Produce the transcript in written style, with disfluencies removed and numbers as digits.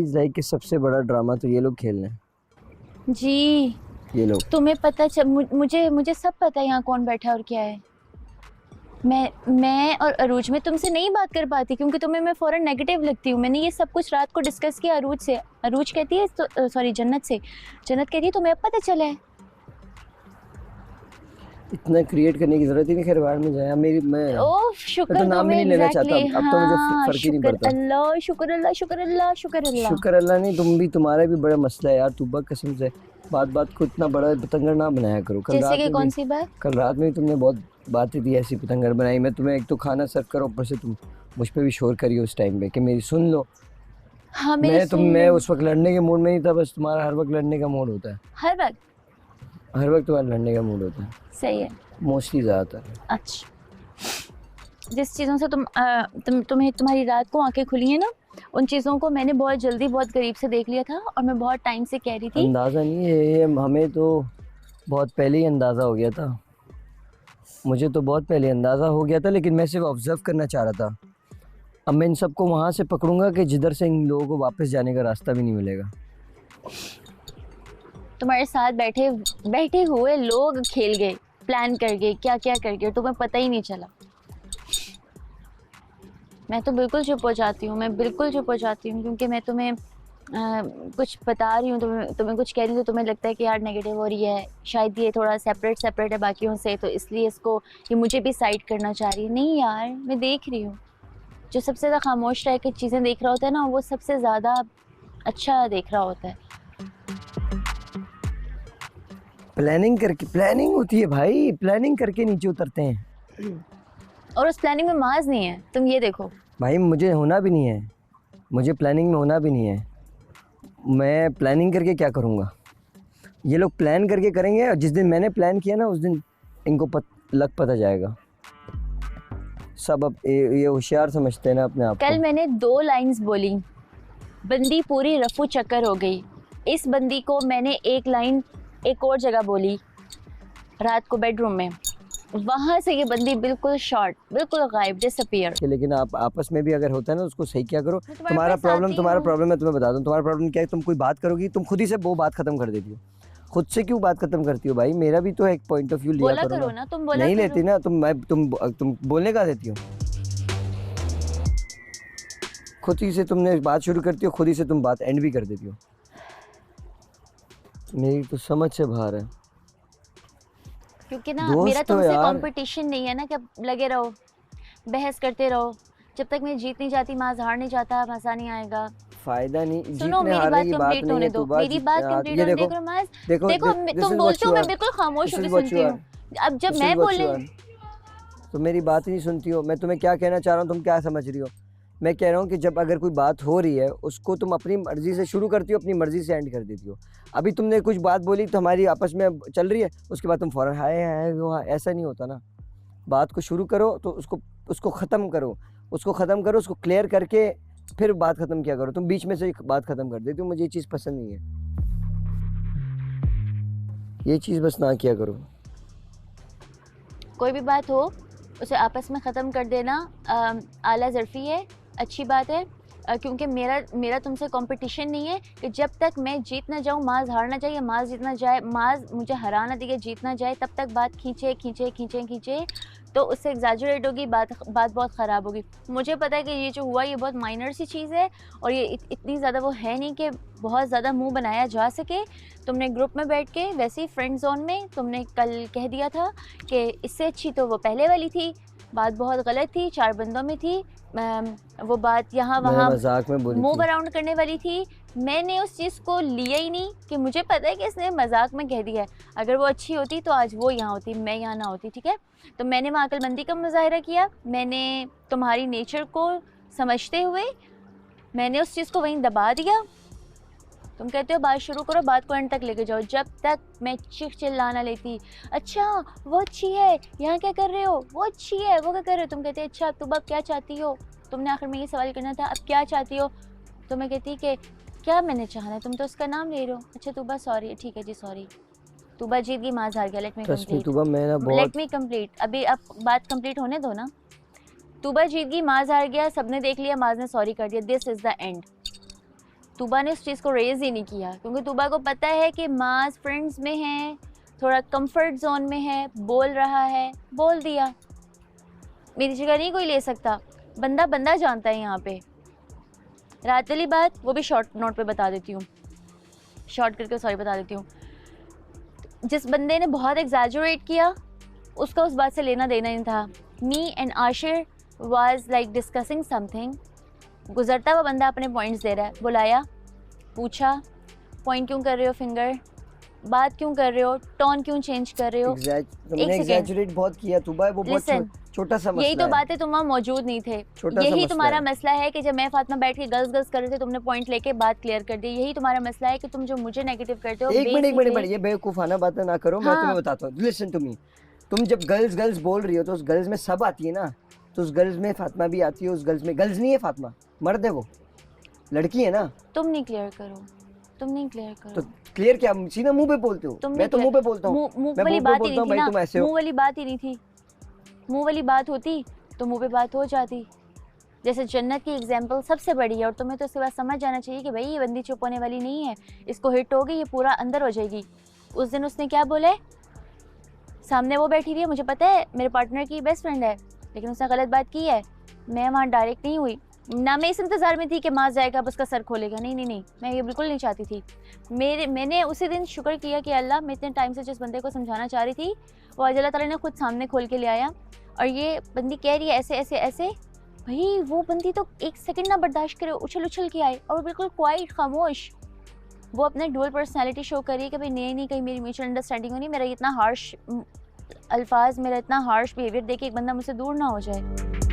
Is like कि सबसे बड़ा ड्रामा तो ये लोग खेल रहे हैं। जी ये लोग तुम्हें पता मुझे मुझे सब पता है यहाँ कौन बैठा है और क्या है। मैं और अरूज में तुमसे नहीं बात कर पाती क्योंकि तुम्हें मैं फौरन नेगेटिव लगती हूँ। मैंने ये सब कुछ रात को डिस्कस किया अरूज से। अरूज कहती है तो, सॉरी जन्नत से। जन्नत कहती है तुम्हें अब पता चला है। इतना क्रिएट करने की जरूरत ही नहीं। खैर बाहर में जाए मेरी मैं ओह मैं शुक्र तो नाम भी तुम्हें नहीं लेना चाहता। एग्जैक्टली अब तो मुझे हाँ फर्क ही नहीं शुक्र पड़ता। अल्लाह शुक्र अल्लाह शुक्र अल्लाह शुक्र अल्लाह। शुक्र अल्लाह नहीं। तुम भी, तुम्हारा भी बड़ा मसला है यार। तूबा कसम से बात बात को इतना बड़ा पतंगर ना बनाया करो। जैसे कि कौन सी बात? कल रात में भी तुमने बहुत बातें दी ऐसी पतंगर बनाई। मैं तुम्हें एक तो खाना सर्व करो, ऊपर से तुम मुझ पर भी शोर करिए उस टाइम पे कि मेरी सुन लो। हाँ मेरी सुन मैं लो। उस वक्त लड़ने के मूड में नहीं था। बस तुम्हारा हर वक्त लड़ने का मूड होता है। हर वक्त हर वक्त तुम्हारा लड़ने का मूड होता है सही है। मोस्टली ज़्यादातर। अच्छा जिस चीज़ों से तुम्हें तुम्हारी रात को आंखें खुली हैं ना, उन चीज़ों को मैंने बहुत जल्दी बहुत करीब से देख लिया था और मैं बहुत टाइम से कह रही थी। अंदाज़ा नहीं है ये, हमें तो बहुत पहले ही अंदाज़ा हो गया था। मुझे तो बहुत पहले अंदाज़ा हो गया था, लेकिन मैं सिर्फ ऑब्ज़र्व करना चाह रहा था। अब मैं इन सबको वहाँ से पकड़ूंगा कि जिधर से इन लोगों को वापस जाने का रास्ता भी नहीं मिलेगा। तुम्हारे साथ बैठे बैठे हुए लोग खेल गए, प्लान कर गए, क्या क्या कर गए, तुम्हें पता ही नहीं चला। मैं तो बिल्कुल चुप हो जाती हूँ, मैं बिल्कुल चुप हो जाती हूँ क्योंकि मैं तुम्हें कुछ बता रही हूँ, तुम्हें कुछ कह रही हूँ तो तुम्हें लगता है कि यार नेगेटिव हो रही है, शायद ये थोड़ा सेपरेट है बाकियों से, तो इसलिए इसको ये मुझे भी साइड करना चाह रही है। नहीं यार मैं देख रही हूँ। जो सबसे ज़्यादा खामोश रह के चीज़ें देख रहा होता है ना, वो सबसे ज़्यादा अच्छा देख रहा होता है। प्लानिंग होती है भाई। प्लानिंग करके नीचे उतरते हैं। और उस प्लानिंग में माज नहीं है, तुम ये देखो। भाई मुझे होना भी नहीं है। मुझे प्लानिंग में होना भी नहीं है। मैं प्लानिंग करके क्या करूँगा? ये लोग प्लान करके करेंगे और जिस दिन मैंने प्लान किया ना उस दिन इनको पता जाएगा सब। अब ये होशियार समझते हैं ना अपने आप को। कल मैंने 2 लाइंस बोली, बंदी पूरी रफू चक्कर हो गई। इस बंदी को मैंने एक लाइन एक और जगह बोली रात को बेडरूम में, वहां से ये बंदी बिल्कुल शॉर्ट, बिल्कुल गायब, डिसअपीयर। लेकिन आप आपस में भी अगर होता है ना उसको सही क्या करो। तुम्हारा तुम्हारा प्रॉब्लम मैं तुम्हें बता दूं। तुम्हारा प्रॉब्लम क्या है? तुम कोई बात करोगी, तुम खुद ही से वो बात खत्म कर देती हो। खुद से क्यों बात खत्म करती हो भाई? मेरा भी तो एक पॉइंट ऑफ व्यू लिया बोला करो करो ना, तुम बोला नहीं करो। लेती ना तुम बोलने का देती हो। खुद ही से तुमने बात शुरू करती हो, खुद ही से तुम बात एंड भी कर देती हो। मेरी तो समझ से बाहर है। क्योंकि ना दोस्त मेरा तो तुमसे यार कंपटीशन नहीं है ना कि लगे रहो बहस करते रहो। जब तक मैं जीत नहीं जाती, माज हार नहीं जाता, मजा नहीं आएगा। फायदा नहीं। सुनो जीतने मेरी हारने बात की बात कंप्लीट नहीं होने है। दो, मेरी बात कंप्लीट ये होने देखो देखो माज। देखो देखो तुम बोलते हो, मैं बिल्कुल खामोश होकर सुनती हूँ। अब जब मैं बोलने तो मेरी बात ही नहीं सुनती हो। मैं तुम्हें क्या कहना चाह रहा हूँ तुम क्या समझ रही हो? मैं कह रहा हूँ कि जब अगर कोई बात हो रही है उसको तुम अपनी मर्जी से शुरू करती हो, अपनी मर्जी से एंड कर देती हो। अभी तुमने कुछ बात बोली तो हमारी आपस में चल रही है, उसके बाद तुम फौरन हाय हाय वो हाँ, ऐसा नहीं होता ना। बात को शुरू करो तो उसको ख़त्म करो, उसको क्लियर करके फिर बात ख़त्म किया करो। तुम बीच में से बात ख़त्म कर देती हो। मुझे ये चीज़ पसंद नहीं है। ये चीज़ बस ना किया करो। कोई भी बात हो उसे आपस में ख़त्म कर देना आला ज़रफ़ी है, अच्छी बात है। क्योंकि मेरा तुमसे कंपटीशन नहीं है कि जब तक मैं जीत ना जाऊँ, माज हार ना जाए या माज जीतना जाए, माज मुझे हरा ना दिए जीतना जाए, तब तक बात खींचे तो उससे एग्जैजरेट होगी, बात बहुत ख़राब होगी। मुझे पता है कि ये जो हुआ ये बहुत माइनर सी चीज़ है और ये इतनी ज़्यादा वो है नहीं कि बहुत ज़्यादा मुंह बनाया जा सके। तुमने ग्रुप में बैठ के वैसे ही फ्रेंड जोन में तुमने कल कह दिया था कि इससे अच्छी तो वो पहले वाली थी, बात बहुत गलत थी, 4 बंदों में थी, वो बात यहाँ वहाँ मजाक में बोली मूव थी। अराउंड करने वाली थी। मैंने उस चीज़ को लिया ही नहीं कि मुझे पता है कि इसने मजाक में कह दिया है। अगर वो अच्छी होती तो आज वो यहाँ होती, मैं यहाँ ना होती, ठीक है। तो मैंने वहाँ अक्लमंदी का मुजाहिरा किया, मैंने तुम्हारी नेचर को समझते हुए मैंने उस चीज़ को वहीं दबा दिया। तुम कहते हो बात शुरू करो, बात को एंड तक लेके जाओ। जब तक मैं चीख चिल्लाना लेती, अच्छा वो अच्छी है, यहाँ क्या कर रहे हो, वो अच्छी है, वो क्या कर रहे हो, तुम कहते अच्छा तुम अब क्या चाहती हो। तुमने आखिर में ये सवाल करना था, अब क्या चाहती हो। तो मैं कहती कि क्या मैंने चाहना है, तुम तो उसका नाम ले रहे हो। अच्छा तूबा सॉरी, ठीक है जी सॉरी। तूबा जीत गई, माज हार गया। लेट मी कंप्लीट अभी अब बात कंप्लीट होने दो ना। तूबा जीत गई, माज हार गया, सबने देख लिया, माज ने सॉरी कर दिया, this is the end. Tuba ने उस चीज़ को रेज़ ही नहीं किया, क्योंकि तूबा को पता है कि माज फ्रेंड्स में है, थोड़ा कंफर्ट जोन में है, बोल रहा है, बोल दिया। मेरी जगह नहीं कोई ले सकता, बंदा बंदा जानता है यहाँ पे। रात वाली बात वो भी शॉर्ट नोट पे बता देती हूँ, शॉर्ट करके सॉरी बता देती हूँ। जिस बंदे ने बहुत एग्जैजरेट किया उसका उस बात से लेना देना नहीं था। Me and Ashir was like discussing something. गुजरता हुआ बंदा अपने पॉइंट्स दे रहा है, बुलाया, पूछा पॉइंट क्यों कर रहे हो फिंगर, बात क्यों कर रहे हो, टोन क्यों चेंज कर रहे हो। तुमने एग्जैजरेट बहुत किया तुबा, वो बहुत छोटा सा मसला यही तो बात है, तुम वहाँ मौजूद नहीं थे। यही तुम्हारा मसला है कि जब मैं फातिमा बैठ के गर्ल्स गर्ल्स कर रहे थे तुमने पॉइंट लेके बात क्लियर कर दी। यही तुम्हारा मसला है कि तुम जो मुझे नेगेटिव करते हो। एक मिनट ये बेवकूफाना बातें ना करो। मैं तुम्हें बताता हूँ, लिसन टू मी। तुम जब गर्ल्स गर्ल्स बोल रही हो तो उस गर्ल्स में सब आती है ना, तो उस गर्ल्स में फातिमा भी आती है, उस गर्ल्स में गर्ल्स नहीं है फातिमा, मर्द है, वो लड़की है ना। तुम नहीं क्लियर करो, तुम नहीं क्लियर करो। तो क्लियर क्या, सीधा मुंह पे बोलते हो? मैं तो मुंह पे बोलता हूँ, मुंह वाली बात ही नहीं थी ना, मुंह वाली बात ही नहीं थी। मुंह वाली बात होती तो मुंह पे बात हो जाती। जैसे जन्नत की एग्जांपल सबसे बड़ी है, और तुम्हें तो इसके बाद समझ जाना चाहिए कि भाई ये बंदी चुप होने वाली नहीं है, इसको हिट होगी, ये पूरा अंदर हो जाएगी। उस दिन उसने क्या बोले, सामने वो बैठी हुई है, मुझे पता है मेरे पार्टनर की बेस्ट फ्रेंड है, लेकिन उसने गलत बात की है। मैं वहाँ डायरेक्ट नहीं हुई ना, मैं इस इंतज़ार में थी कि माँ जाएगा अब उसका सर खोलेगा। नहीं नहीं नहीं, मैं ये बिल्कुल नहीं चाहती थी। मैंने उसी दिन शुक्र किया कि अल्लाह, मैं इतने टाइम से जिस बंदे को समझाना चाह रही थी वो आज अल्लाह ताला ने खुद सामने खोल के ले आया। और ये बंदी कह रही है ऐसे ऐसे ऐसे, भाई वो बंदी तो एक सेकंड ना बर्दाश्त करे, उछल उछल के आए और बिल्कुल क्वाइट खामोश। वो अपने डुअल पर्सनैलिटी शो करी कि भाई नहीं कहीं मेरी म्यूचुअल अंडरस्टैंडिंग हो नहीं, मेरा इतना हार्श अल्फाज, मेरा इतना हार्श बिहेवियर देख के एक बंदा मुझसे दूर ना हो जाए।